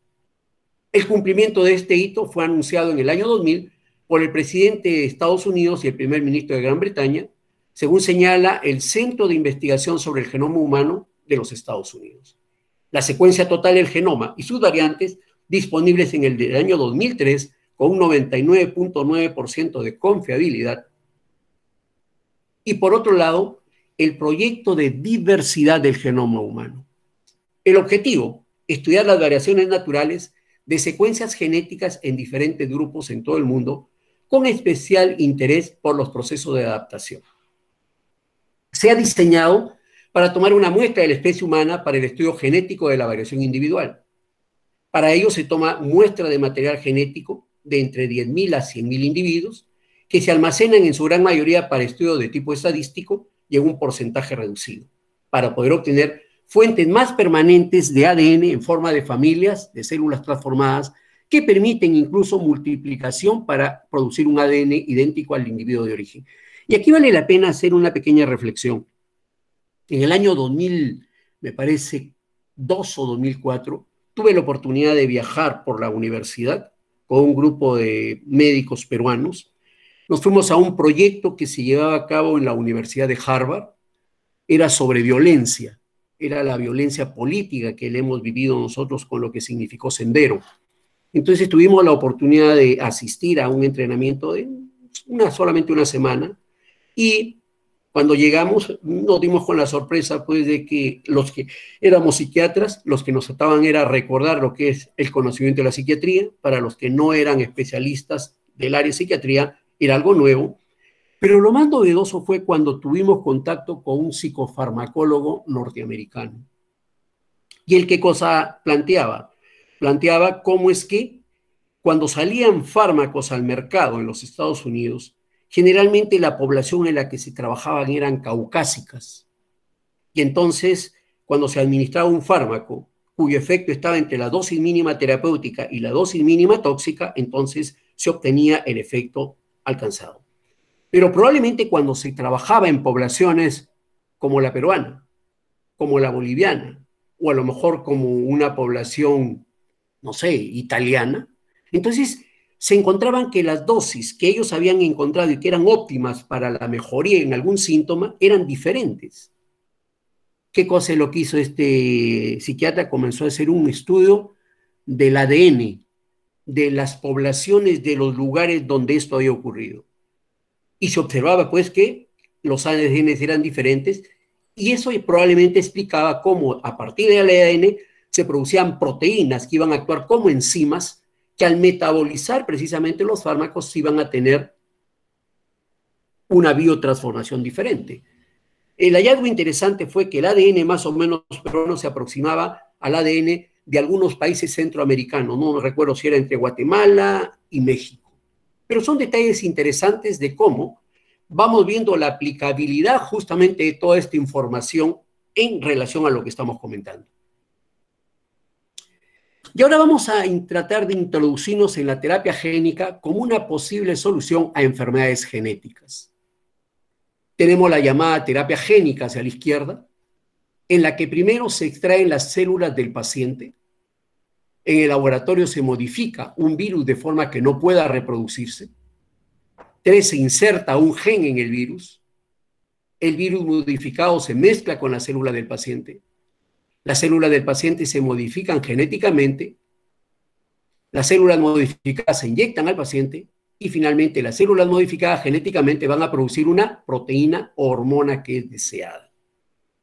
El cumplimiento de este hito fue anunciado en el año 2000 por el presidente de Estados Unidos y el primer ministro de Gran Bretaña, según señala el Centro de Investigación sobre el Genoma Humano de los Estados Unidos. La secuencia total del genoma y sus variantes disponibles en el del año 2003 con un 99.9% de confiabilidad. Y por otro lado, el proyecto de diversidad del genoma humano. El objetivo, estudiar las variaciones naturales de secuencias genéticas en diferentes grupos en todo el mundo, con especial interés por los procesos de adaptación. Se ha diseñado para tomar una muestra de la especie humana para el estudio genético de la variación individual. Para ello se toma muestra de material genético de entre 10.000 a 100.000 individuos que se almacenan en su gran mayoría para estudio de tipo estadístico y en un porcentaje reducido, para poder obtener fuentes más permanentes de ADN en forma de familias de células transformadas que permiten incluso multiplicación para producir un ADN idéntico al individuo de origen. Y aquí vale la pena hacer una pequeña reflexión. En el año 2000, me parece, 2 o 2004, tuve la oportunidad de viajar por la universidad con un grupo de médicos peruanos. Nos fuimos a un proyecto que se llevaba a cabo en la Universidad de Harvard. Era sobre violencia, era la violencia política que le hemos vivido nosotros con lo que significó Sendero. Entonces tuvimos la oportunidad de asistir a un entrenamiento de solamente una semana, y cuando llegamos nos dimos con la sorpresa pues de que los que éramos psiquiatras, los que nos trataban era recordar lo que es el conocimiento de la psiquiatría. Para los que no eran especialistas del área de psiquiatría era algo nuevo, pero lo más novedoso fue cuando tuvimos contacto con un psicofarmacólogo norteamericano. ¿Y él qué cosa planteaba? Planteaba cómo es que cuando salían fármacos al mercado en los Estados Unidos, generalmente la población en la que se trabajaban eran caucásicas. Y entonces, cuando se administraba un fármaco cuyo efecto estaba entre la dosis mínima terapéutica y la dosis mínima tóxica, entonces se obtenía el efecto alcanzado. Pero probablemente cuando se trabajaba en poblaciones como la peruana, como la boliviana, o a lo mejor como una población, no sé, italiana, entonces se encontraban que las dosis que ellos habían encontrado y que eran óptimas para la mejoría en algún síntoma eran diferentes. ¿Qué cosa es lo que hizo este psiquiatra? Comenzó a hacer un estudio del ADN de las poblaciones de los lugares donde esto había ocurrido. Y se observaba pues que los ADN eran diferentes, y eso probablemente explicaba cómo a partir del ADN se producían proteínas que iban a actuar como enzimas que al metabolizar precisamente los fármacos iban a tener una biotransformación diferente. El hallazgo interesante fue que el ADN más o menos peruano se aproximaba al ADN de algunos países centroamericanos, no recuerdo si era entre Guatemala y México. Pero son detalles interesantes de cómo vamos viendo la aplicabilidad justamente de toda esta información en relación a lo que estamos comentando. Y ahora vamos a tratar de introducirnos en la terapia génica como una posible solución a enfermedades genéticas. Tenemos la llamada terapia génica hacia la izquierda, en la que primero se extraen las células del paciente. En el laboratorio se modifica un virus de forma que no pueda reproducirse. 3, se inserta un gen en el virus. El virus modificado se mezcla con la célula del paciente. Las células del paciente se modifican genéticamente, las células modificadas se inyectan al paciente y finalmente las células modificadas genéticamente van a producir una proteína o hormona que es deseada.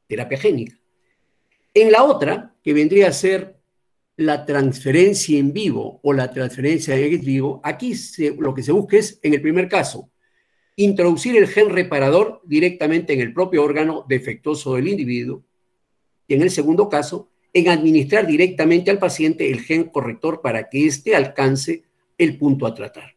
Terapia génica. En la otra, que vendría a ser la transferencia en vivo o la transferencia en ex vivo, aquí lo que se busca es, en el primer caso, introducir el gen reparador directamente en el propio órgano defectuoso del individuo, y en el segundo caso, en administrar directamente al paciente el gen corrector para que éste alcance el punto a tratar.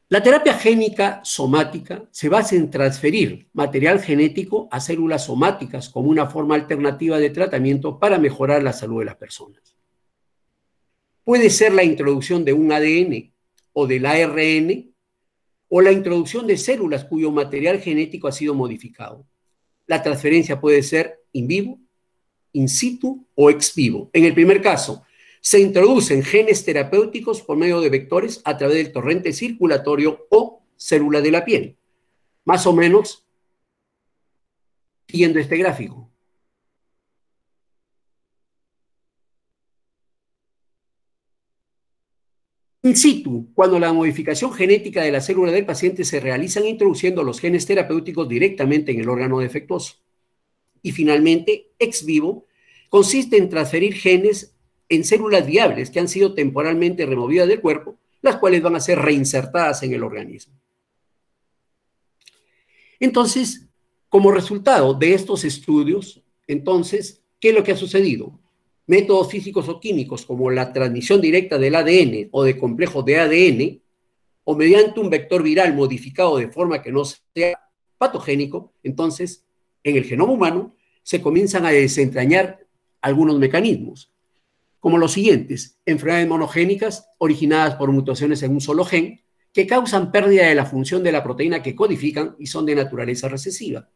La terapia génica somática se basa en transferir material genético a células somáticas como una forma alternativa de tratamiento para mejorar la salud de las personas. Puede ser la introducción de un ADN o del ARN o la introducción de células cuyo material genético ha sido modificado. La transferencia puede ser in vivo, in situ o ex vivo. En el primer caso, se introducen genes terapéuticos por medio de vectores a través del torrente circulatorio o célula de la piel. Más o menos siguiendo este gráfico. In situ, cuando la modificación genética de la célula del paciente se realiza introduciendo los genes terapéuticos directamente en el órgano defectuoso. Y finalmente, ex vivo, consiste en transferir genes en células viables que han sido temporalmente removidas del cuerpo, las cuales van a ser reinsertadas en el organismo. Entonces, como resultado de estos estudios, entonces, ¿qué es lo que ha sucedido? Métodos físicos o químicos como la transmisión directa del ADN o de complejos de ADN o mediante un vector viral modificado de forma que no sea patogénico, entonces en el genoma humano se comienzan a desentrañar algunos mecanismos, como los siguientes: enfermedades monogénicas originadas por mutaciones en un solo gen que causan pérdida de la función de la proteína que codifican y son de naturaleza recesiva,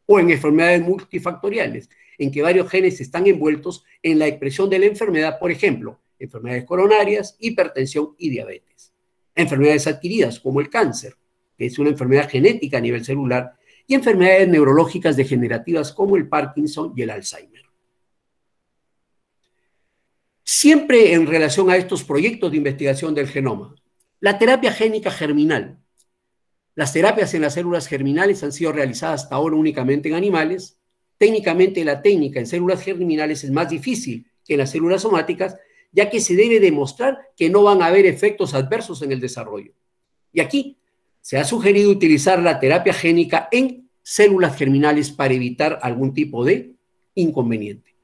o en enfermedades multifactoriales, en que varios genes están envueltos en la expresión de la enfermedad, por ejemplo, enfermedades coronarias, hipertensión y diabetes. Enfermedades adquiridas, como el cáncer, que es una enfermedad genética a nivel celular, y enfermedades neurológicas degenerativas como el Parkinson y el Alzheimer. Siempre en relación a estos proyectos de investigación del genoma, la terapia génica germinal. Las terapias en las células germinales han sido realizadas hasta ahora únicamente en animales. Técnicamente, la técnica en células germinales es más difícil que en las células somáticas, ya que se debe demostrar que no van a haber efectos adversos en el desarrollo. Y aquí se ha sugerido utilizar la terapia génica en células germinales para evitar algún tipo de inconveniente.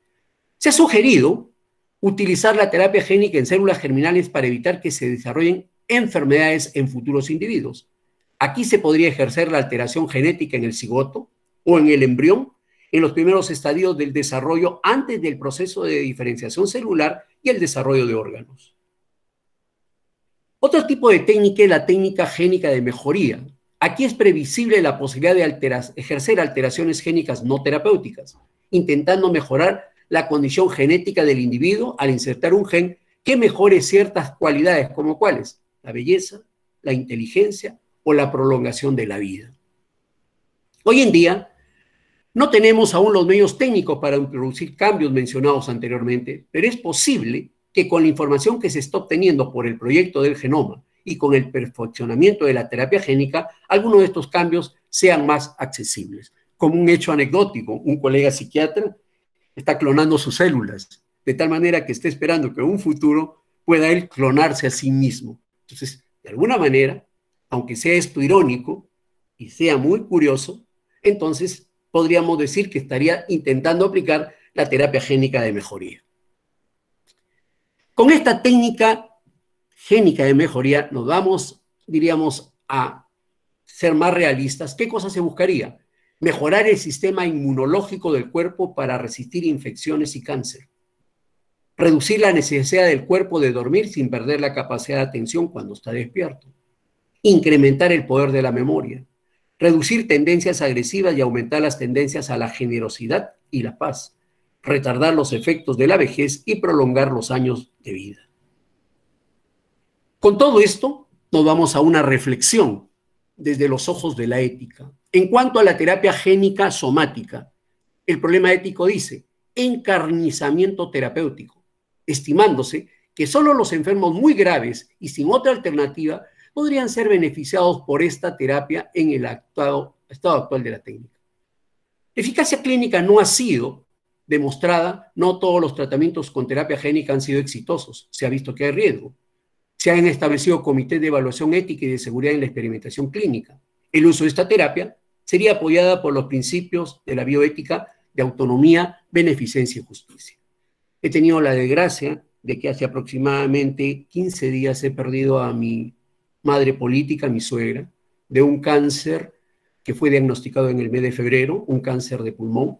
Se ha sugerido utilizar la terapia génica en células germinales para evitar que se desarrollen enfermedades en futuros individuos. Aquí se podría ejercer la alteración genética en el cigoto o en el embrión en los primeros estadios del desarrollo antes del proceso de diferenciación celular y el desarrollo de órganos. Otro tipo de técnica es la técnica génica de mejoría. Aquí es previsible la posibilidad de ejercer alteraciones génicas no terapéuticas, intentando mejorar la condición genética del individuo al insertar un gen que mejore ciertas cualidades, como cuáles: la belleza, la inteligencia o la prolongación de la vida. Hoy en día no tenemos aún los medios técnicos para introducir cambios mencionados anteriormente, pero es posible que con la información que se está obteniendo por el proyecto del genoma y con el perfeccionamiento de la terapia génica, algunos de estos cambios sean más accesibles. Como un hecho anecdótico, un colega psiquiatra está clonando sus células, de tal manera que está esperando que en un futuro pueda él clonarse a sí mismo. Entonces, de alguna manera, aunque sea esto irónico y sea muy curioso, entonces podríamos decir que estaría intentando aplicar la terapia génica de mejoría. Con esta técnica génica de mejoría nos vamos, diríamos, a ser más realistas. ¿Qué cosa se buscaría? Mejorar el sistema inmunológico del cuerpo para resistir infecciones y cáncer. Reducir la necesidad del cuerpo de dormir sin perder la capacidad de atención cuando está despierto. Incrementar el poder de la memoria. Reducir tendencias agresivas y aumentar las tendencias a la generosidad y la paz. Retardar los efectos de la vejez y prolongar los años de vida. Con todo esto, nos vamos a una reflexión desde los ojos de la ética. En cuanto a la terapia génica somática, el problema ético dice encarnizamiento terapéutico, estimándose que solo los enfermos muy graves y sin otra alternativa podrían ser beneficiados por esta terapia en el estado actual de la técnica. La eficacia clínica no ha sido demostrada, no todos los tratamientos con terapia génica han sido exitosos, se ha visto que hay riesgo. Se han establecido comités de evaluación ética y de seguridad en la experimentación clínica. El uso de esta terapia sería apoyada por los principios de la bioética de autonomía, beneficencia y justicia. He tenido la desgracia de que hace aproximadamente 15 días he perdido a mi madre política, mi suegra, de un cáncer que fue diagnosticado en el mes de febrero, un cáncer de pulmón.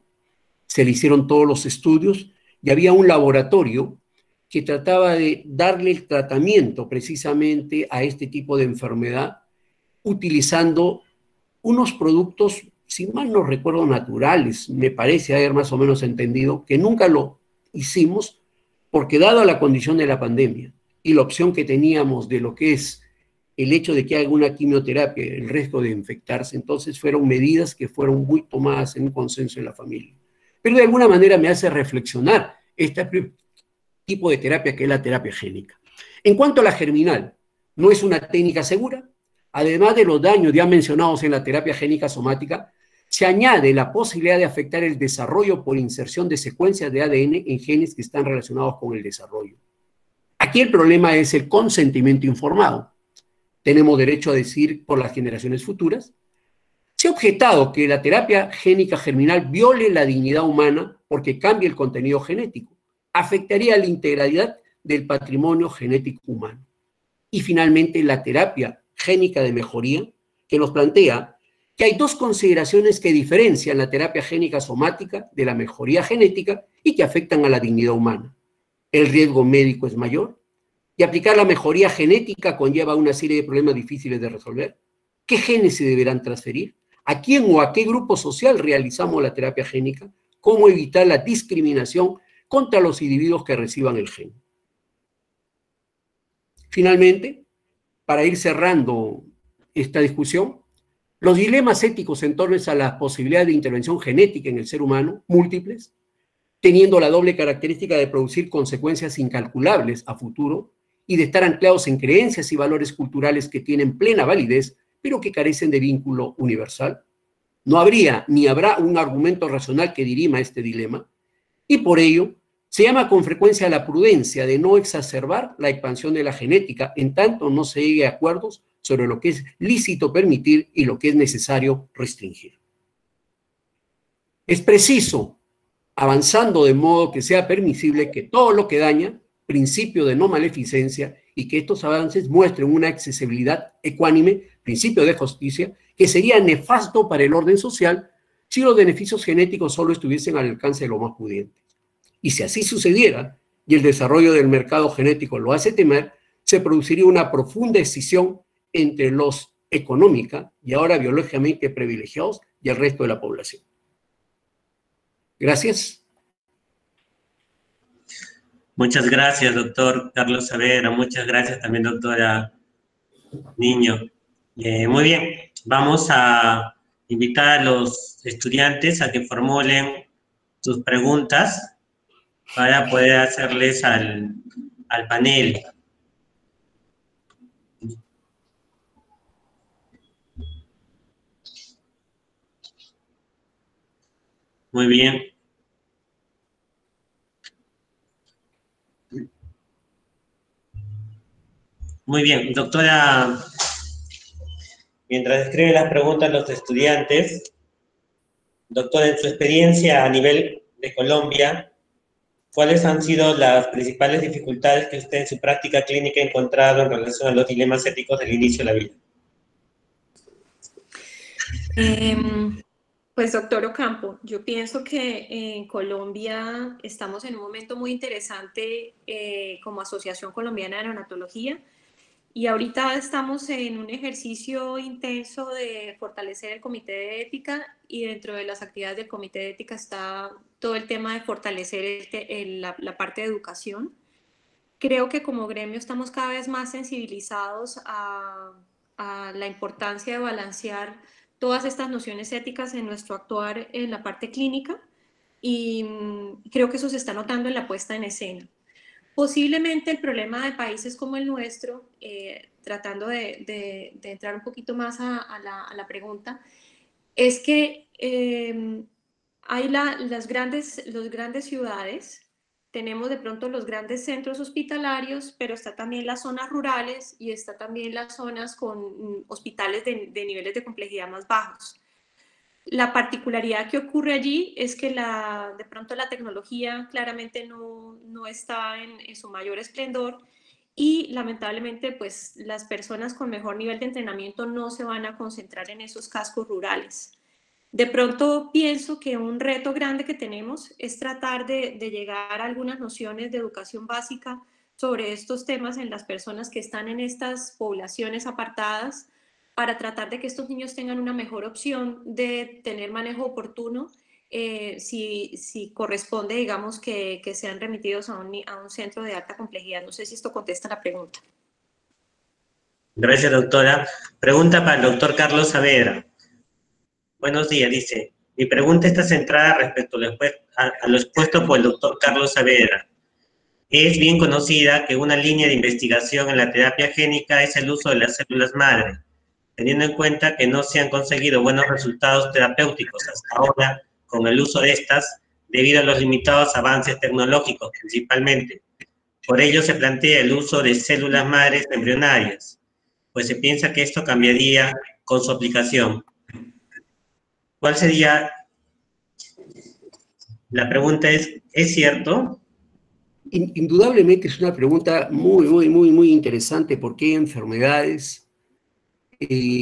Se le hicieron todos los estudios y había un laboratorio que trataba de darle el tratamiento precisamente a este tipo de enfermedad utilizando unos productos, si mal no recuerdo, naturales, me parece haber más o menos entendido, que nunca lo hicimos porque dada la condición de la pandemia y la opción que teníamos de lo que es el hecho de que haya alguna quimioterapia, el riesgo de infectarse, entonces fueron medidas que fueron muy tomadas en un consenso en la familia. Pero de alguna manera me hace reflexionar este tipo de terapia que es la terapia génica. En cuanto a la germinal, no es una técnica segura. Además de los daños ya mencionados en la terapia génica somática, se añade la posibilidad de afectar el desarrollo por inserción de secuencias de ADN en genes que están relacionados con el desarrollo. Aquí el problema es el consentimiento informado. Tenemos derecho a decidir por las generaciones futuras. Se ha objetado que la terapia génica germinal viole la dignidad humana porque cambia el contenido genético. Afectaría la integralidad del patrimonio genético humano. Y finalmente, la terapia génica de mejoría, que nos plantea que hay dos consideraciones que diferencian la terapia génica somática de la mejoría genética y que afectan a la dignidad humana. El riesgo médico es mayor y aplicar la mejoría genética conlleva una serie de problemas difíciles de resolver. ¿Qué genes se deberán transferir? ¿A quién o a qué grupo social realizamos la terapia génica? ¿Cómo evitar la discriminación contra los individuos que reciban el gen? Finalmente, para ir cerrando esta discusión, los dilemas éticos en torno a la posibilidad de intervención genética en el ser humano, múltiples, teniendo la doble característica de producir consecuencias incalculables a futuro y de estar anclados en creencias y valores culturales que tienen plena validez, pero que carecen de vínculo universal. No habría ni habrá un argumento racional que dirima este dilema, y por ello se llama con frecuencia a la prudencia de no exacerbar la expansión de la genética, en tanto no se llegue a acuerdos sobre lo que es lícito permitir y lo que es necesario restringir. Es preciso, avanzando de modo que sea permisible, que todo lo que daña, principio de no maleficencia, y que estos avances muestren una accesibilidad ecuánime, principio de justicia, que sería nefasto para el orden social si los beneficios genéticos solo estuviesen al alcance de los más pudientes. Y si así sucediera, y el desarrollo del mercado genético lo hace temer, se produciría una profunda escisión entre los económica y ahora biológicamente privilegiados y el resto de la población. Gracias. Muchas gracias, doctor Carlos Saavedra. Muchas gracias también, doctora Niño. Muy bien, vamos a invitar a los estudiantes a que formulen sus preguntas para poder hacerles al panel. Muy bien. Muy bien, doctora, mientras escriben las preguntas los estudiantes, doctora, en su experiencia a nivel de Colombia, ¿cuáles han sido las principales dificultades que usted en su práctica clínica ha encontrado en relación a los dilemas éticos del inicio de la vida? Pues, doctor Ocampo, yo pienso que en Colombia estamos en un momento muy interesante como Asociación Colombiana de Neonatología, y ahorita estamos en un ejercicio intenso de fortalecer el comité de ética, y dentro de las actividades del comité de ética está todo el tema de fortalecer la parte de educación. Creo que como gremio estamos cada vez más sensibilizados a la importancia de balancear todas estas nociones éticas en nuestro actuar en la parte clínica, y creo que eso se está notando en la puesta en escena. Posiblemente el problema de países como el nuestro, tratando de entrar un poquito más a la pregunta, es que hay las grandes ciudades, tenemos de pronto los grandes centros hospitalarios, pero está también las zonas rurales y está también las zonas con hospitales de niveles de complejidad más bajos. La particularidad que ocurre allí es que de pronto la tecnología claramente no está en su mayor esplendor, y lamentablemente pues las personas con mejor nivel de entrenamiento no se van a concentrar en esos cascos rurales. De pronto pienso que un reto grande que tenemos es tratar de llegar a algunas nociones de educación básica sobre estos temas en las personas que están en estas poblaciones apartadas, para tratar de que estos niños tengan una mejor opción de tener manejo oportuno, si corresponde, digamos, que sean remitidos a un centro de alta complejidad. No sé si esto contesta la pregunta. Gracias, doctora. Pregunta para el doctor Carlos Saavedra. Buenos días, dice. Mi pregunta está centrada respecto a lo expuesto por el doctor Carlos Saavedra. Es bien conocida que una línea de investigación en la terapia génica es el uso de las células madre, teniendo en cuenta que no se han conseguido buenos resultados terapéuticos hasta ahora con el uso de estas, debido a los limitados avances tecnológicos principalmente. Por ello se plantea el uso de células madres embrionarias, pues se piensa que esto cambiaría con su aplicación. ¿Cuál sería? La pregunta ¿es cierto? Indudablemente es una pregunta muy interesante, porque hay enfermedades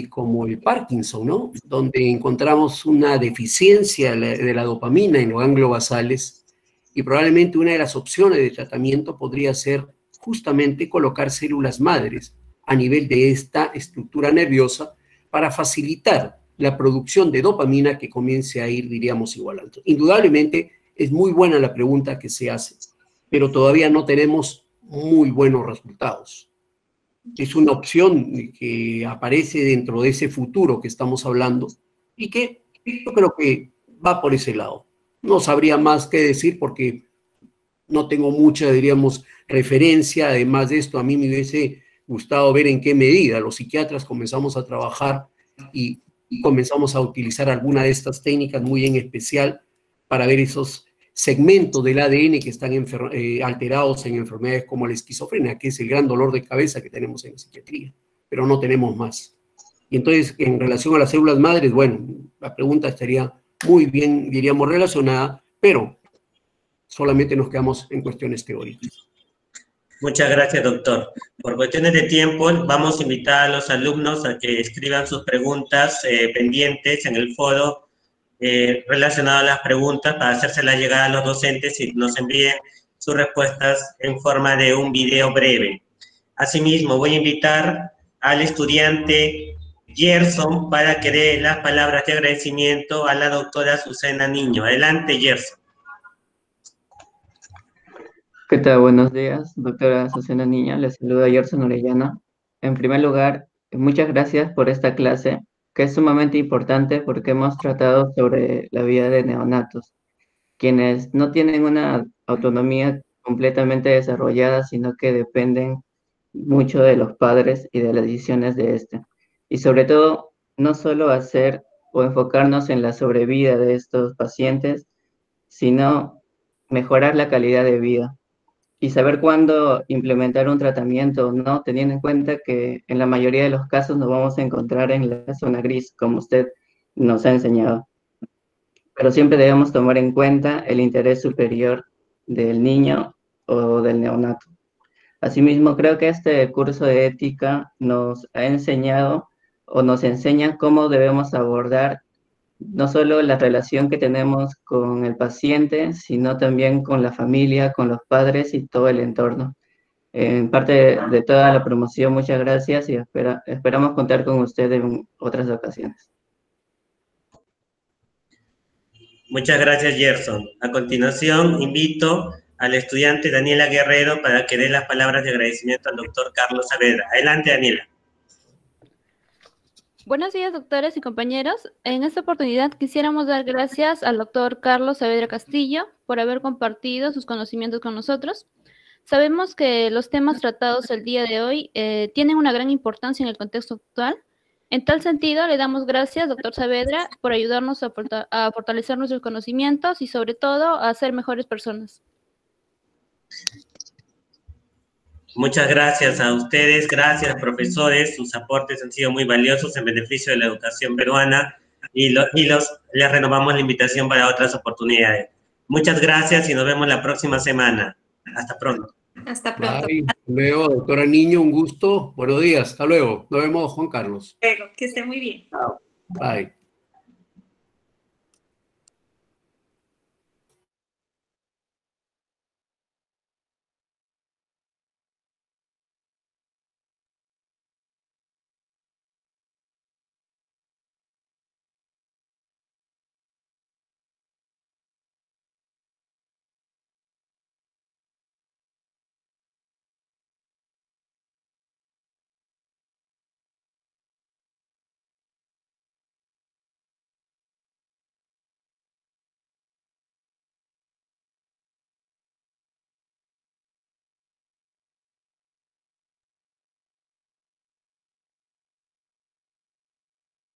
como el Parkinson, ¿no? Donde encontramos una deficiencia de la dopamina en los ganglios basales, y probablemente una de las opciones de tratamiento podría ser justamente colocar células madres a nivel de esta estructura nerviosa para facilitar la producción de dopamina que comience a ir, diríamos, igualando. Indudablemente es muy buena la pregunta que se hace, pero todavía no tenemos muy buenos resultados. Es una opción que aparece dentro de ese futuro que estamos hablando y que yo creo que va por ese lado. No sabría más qué decir porque no tengo mucha, diríamos, referencia. Además de esto, a mí me hubiese gustado ver en qué medida los psiquiatras comenzamos a trabajar y comenzamos a utilizar alguna de estas técnicas muy en especial para ver esos segmentos del ADN que están alterados en enfermedades como la esquizofrenia, que es el gran dolor de cabeza que tenemos en la psiquiatría, pero no tenemos más. Y entonces, en relación a las células madres, bueno, la pregunta estaría muy bien, diríamos, relacionada, pero solamente nos quedamos en cuestiones teóricas. Muchas gracias, doctor. Por cuestiones de tiempo, vamos a invitar a los alumnos a que escriban sus preguntas pendientes en el foro relacionado a las preguntas para hacérselas llegar a los docentes y nos envíen sus respuestas en forma de un video breve. Asimismo, voy a invitar al estudiante Gerson para que dé las palabras de agradecimiento a la doctora Azucena Niño. Adelante, Gerson. ¿Qué tal? Buenos días, doctora Azucena Niño. Les saluda Gerson Orellana. En primer lugar, muchas gracias por esta clase, que es sumamente importante porque hemos tratado sobre la vida de neonatos, quienes no tienen una autonomía completamente desarrollada, sino que dependen mucho de los padres y de las decisiones de este. Y sobre todo, no solo hacer o enfocarnos en la sobrevida de estos pacientes, sino mejorar la calidad de vida y saber cuándo implementar un tratamiento o no, teniendo en cuenta que en la mayoría de los casos nos vamos a encontrar en la zona gris, como usted nos ha enseñado. Pero siempre debemos tomar en cuenta el interés superior del niño o del neonato. Asimismo, creo que este curso de ética nos ha enseñado o nos enseña cómo debemos abordar no solo la relación que tenemos con el paciente, sino también con la familia, con los padres y todo el entorno. En parte de toda la promoción, muchas gracias y esperamos contar con usted en otras ocasiones. Muchas gracias, Gerson. A continuación, invito al estudiante Daniela Guerrero para que dé las palabras de agradecimiento al doctor Carlos Saavedra. Adelante, Daniela. Buenos días, doctores y compañeros. En esta oportunidad quisiéramos dar gracias al doctor Carlos Saavedra Castillo por haber compartido sus conocimientos con nosotros. Sabemos que los temas tratados el día de hoy tienen una gran importancia en el contexto actual. En tal sentido, le damos gracias, doctor Saavedra, por ayudarnos a fortalecer nuestros conocimientos y, sobre todo, a ser mejores personas. Muchas gracias a ustedes, gracias profesores, sus aportes han sido muy valiosos en beneficio de la educación peruana y les renovamos la invitación para otras oportunidades. Muchas gracias y nos vemos la próxima semana. Hasta pronto. Hasta pronto. Bye. Luego, doctora Niño, un gusto. Buenos días. Hasta luego. Nos vemos, Juan Carlos. Luego, que esté muy bien. Bye.